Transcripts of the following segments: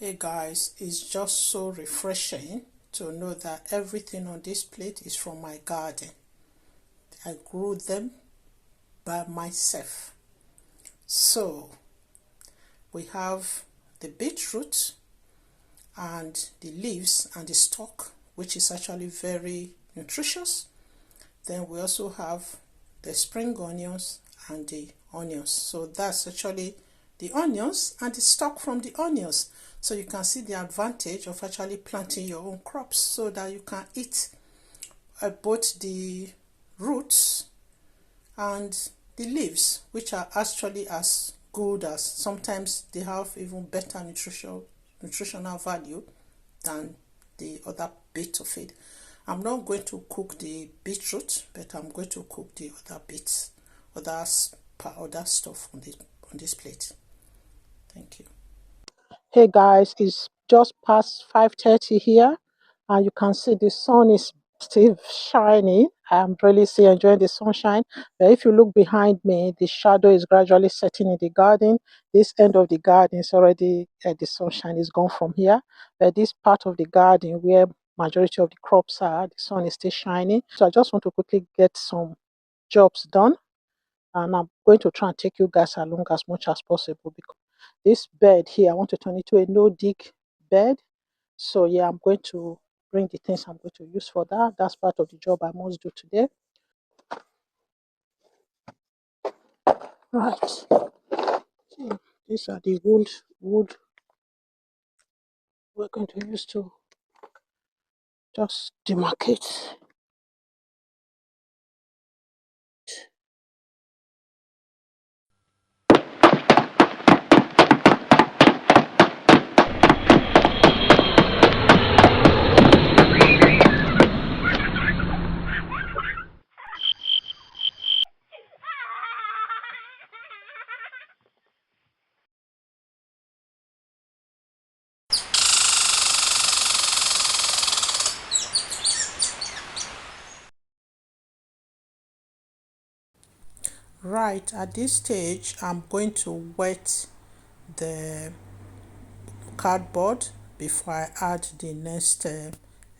Hey guys, it's just so refreshing to know that everything on this plate is from my garden. I grew them by myself. So we have the beetroot and the leaves and the stalk, which is actually very nutritious. Then we also have the spring onions and the onions. So that's actually the onions and the stalk from the onions. So you can see the advantage of actually planting your own crops so that you can eat both the roots and the leaves, which are actually as good as, sometimes they have even better nutritional value than the other bit of it. I'm not going to cook the beetroot, but I'm going to cook the other bits, other stuff on this plate. Thank you. Hey guys, it's just past 5:30 here, and you can see the sun is still shining. I'm really still enjoying the sunshine. But if you look behind me, the shadow is gradually setting in the garden. This end of the garden is already the sunshine is gone from here. But this part of the garden where majority of the crops are, the sun is still shining. So I just want to quickly get some jobs done, and I'm going to try and take you guys along as much as possible because this bed here, I want to turn it to a no dig bed. So yeah, I'm going to bring the things I'm going to use for that. That's part of the job I must do today. Right. So these are the wood we're going to use to just demarcate. Right, at this stage, I'm going to wet the cardboard before I add the next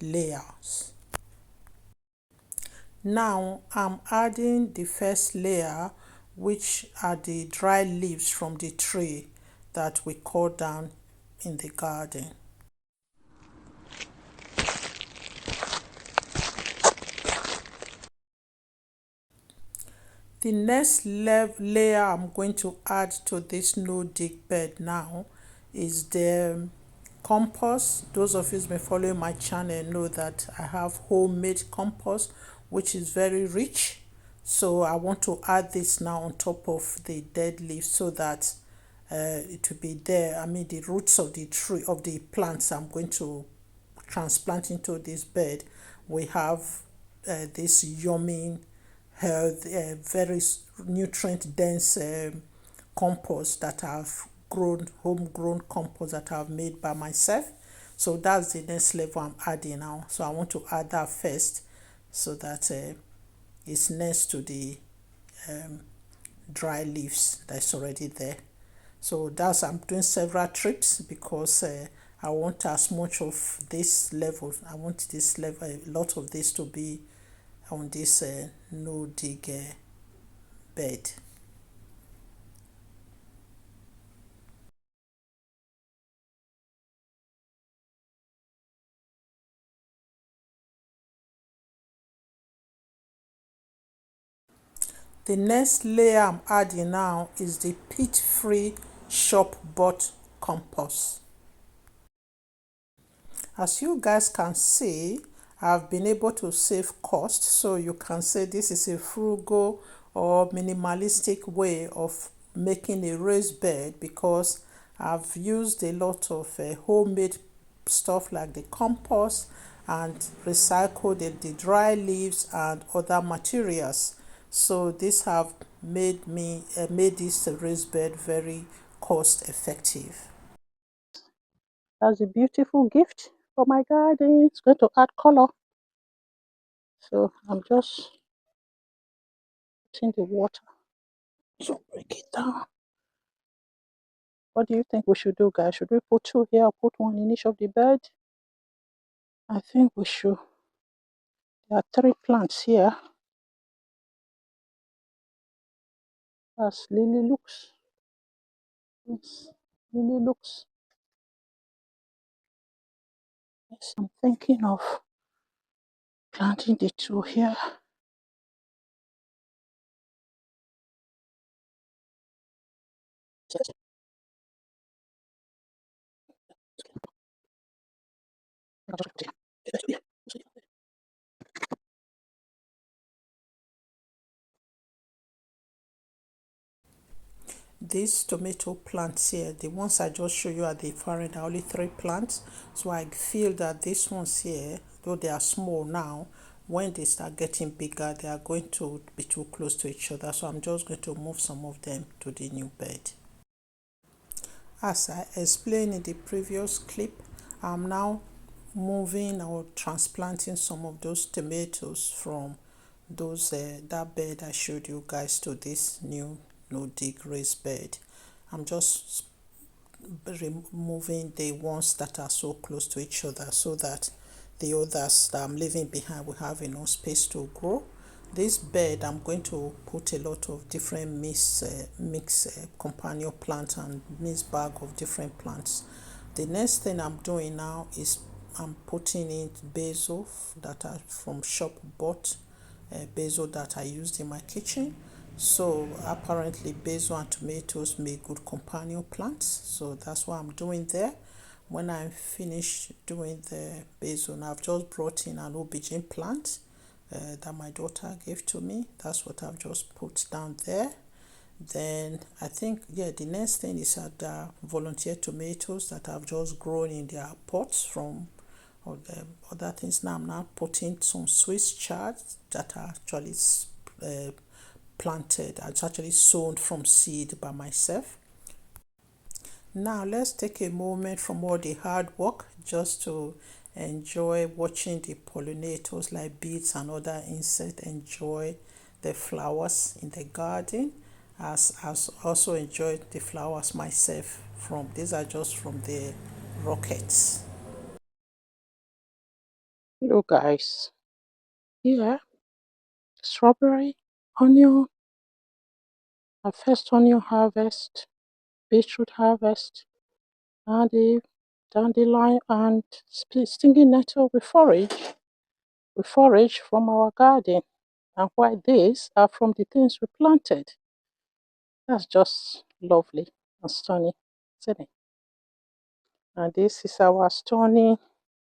layers. Now I'm adding the first layer, which are the dry leaves from the tree that we cut down in the garden. The next layer I'm going to add to this no dig bed now is the compost. Those of you who may follow my channel know that I have homemade compost, which is very rich. So I want to add this now on top of the dead leaves so that it will be there. I mean, the roots of the tree, of the plants I'm going to transplant into this bed, we have this yummy, health, very nutrient dense compost that I've grown, homegrown compost that I've made by myself. So that's the next level I'm adding now. So I want to add that first so that it's next to the dry leaves that's already there. So that's, I'm doing several trips because I want as much of this level, I want this level, a lot of this to be on this no dig bed. The next layer I'm adding now is the peat-free shop-bought compost. As you guys can see, I've been able to save cost, so you can say this is a frugal or minimalistic way of making a raised bed because I've used a lot of homemade stuff like the compost and recycled the dry leaves and other materials. So this have made me made this raised bed very cost effective. That's a beautiful gift for my garden. It's going to add color. So I'm just putting the water to break it down. What do you think we should do, guys? Should we put two here or put one in each of the bed? I think we should. There are three plants here. As Lily looks. Yes, Lily looks. Yes, I'm thinking of planting the two here. These tomato plants here, the ones I just showed you at the far end, are only three plants. So I feel that these ones here, though they are small now, when they start getting bigger, they are going to be too close to each other. So I'm just going to move some of them to the new bed. As I explained in the previous clip, I'm now moving or transplanting some of those tomatoes from that bed I showed you guys to this new no dig raised bed. I'm just removing the ones that are so close to each other so that the others that I'm leaving behind will have enough space to grow. This bed, I'm going to put a lot of different mix companion plants and mixed bag of different plants. The next thing I'm doing now is I'm putting in basil that are from shop bought, basil that I used in my kitchen. So apparently basil and tomatoes make good companion plants. So that's what I'm doing there. When I finish doing the basil, I've just brought in an aubergine plant that my daughter gave to me. That's what I've just put down there. Then I think, yeah, the next thing is the volunteer tomatoes that I've just grown in their pots from other things. Now I'm now putting some Swiss chards that are actually planted. It's actually sown from seed by myself. Now let's take a moment from all the hard work just to enjoy watching the pollinators like bees and other insects enjoy the flowers in the garden, as also enjoyed the flowers myself. From these are just from the rockets. Hello guys, here strawberry, onion, our first onion harvest, beetroot harvest, and the dandelion and stinging nettle we forage from our garden. And why these are from the things we planted. That's just lovely and stunning, isn't it? And this is our stunning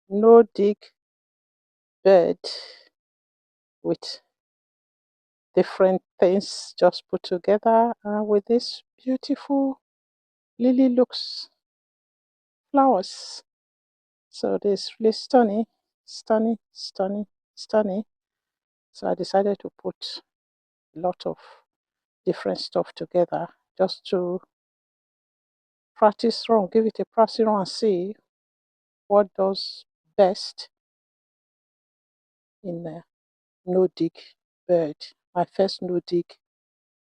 no dig bed with different things just put together and with this beautiful lily looks flowers. So this really stunning, stunning, stunning, stunning. So I decided to put a lot of different stuff together just to practice run, give it a practice run and see what does best in a no dig bed. My first no dig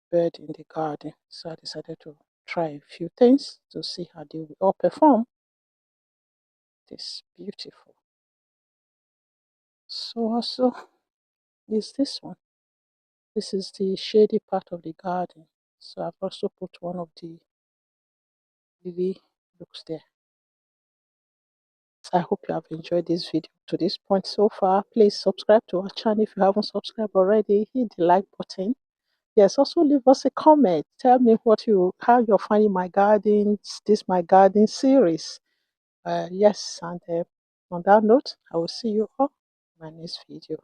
bed in the garden. So I decided to try a few things to see how they will all perform. This beautiful. So also is this one. This is the shady part of the garden. So I've also put one of the lily looks there. I hope you have enjoyed this video to this point so far. Please subscribe to our channel if you haven't subscribed already. Hit the like button. Yes, also leave us a comment. Tell me how you're finding my garden, my garden series. Yes, and on that note, I will see you all in my next video.